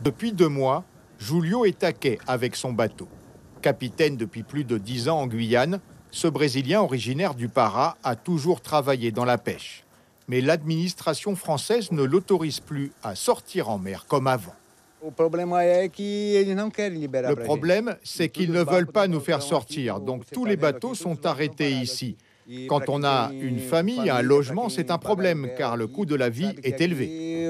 Depuis 2 mois, Julio est à quai avec son bateau. Capitaine depuis plus de 10 ans en Guyane, ce Brésilien originaire du Pará a toujours travaillé dans la pêche. Mais l'administration française ne l'autorise plus à sortir en mer comme avant. Le problème, c'est qu'ils ne veulent pas nous faire sortir, donc tous les bateaux sont arrêtés ici. Quand on a une famille, un logement, c'est un problème, car le coût de la vie est élevé.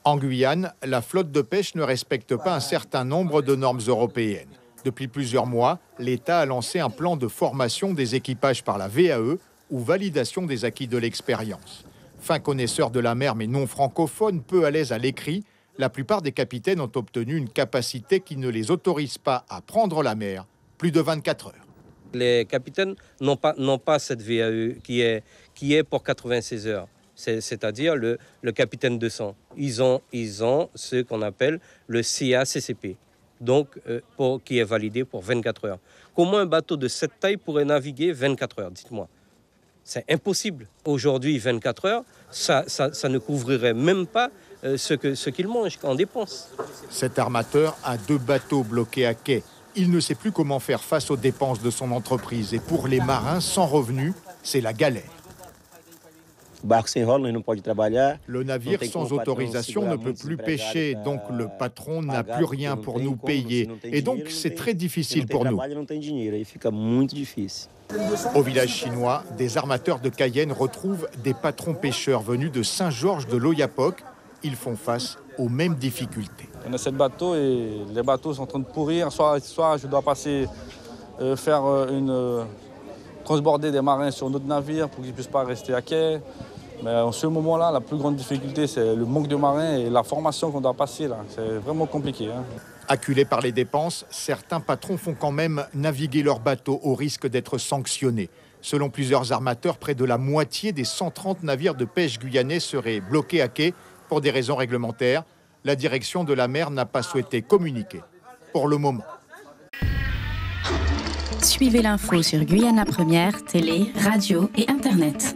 En Guyane, la flotte de pêche ne respecte pas un certain nombre de normes européennes. Depuis plusieurs mois, l'État a lancé un plan de formation des équipages par la VAE ou validation des acquis de l'expérience. Fin connaisseurs de la mer mais non francophones, peu à l'aise à l'écrit, la plupart des capitaines ont obtenu une capacité qui ne les autorise pas à prendre la mer plus de 24 heures. Les capitaines n'ont pas cette VAE qui est pour 96 heures. C'est-à-dire le capitaine 200. Ils ont ce qu'on appelle le CACCP, donc qui est validé pour 24 heures. Comment un bateau de cette taille pourrait naviguer 24 heures, dites-moi? C'est impossible. Aujourd'hui, 24 heures, ça ne couvrirait même pas ce qu'il mange en dépenses. Cet armateur a 2 bateaux bloqués à quai. Il ne sait plus comment faire face aux dépenses de son entreprise. Et pour les marins sans revenus, c'est la galère. Le navire sans autorisation ne peut plus pêcher, donc le patron n'a plus rien pour nous payer. Et donc c'est très difficile pour nous. Au village chinois, des armateurs de Cayenne retrouvent des patrons pêcheurs venus de Saint-Georges de l'Oyapock. Ils font face aux mêmes difficultés. On a 7 bateaux et les bateaux sont en train de pourrir. Soit je dois passer, transborder des marins sur notre navire pour qu'ils ne puissent pas rester à quai. Mais en ce moment-là, la plus grande difficulté, c'est le manque de marins et la formation qu'on doit passer là. C'est vraiment compliqué. Acculés par les dépenses, certains patrons font quand même naviguer leurs bateaux au risque d'être sanctionnés. Selon plusieurs armateurs, près de la moitié des 130 navires de pêche guyanais seraient bloqués à quai pour des raisons réglementaires. La direction de la mer n'a pas souhaité communiquer pour le moment. Suivez l'info sur Guyana Première, télé, radio et Internet.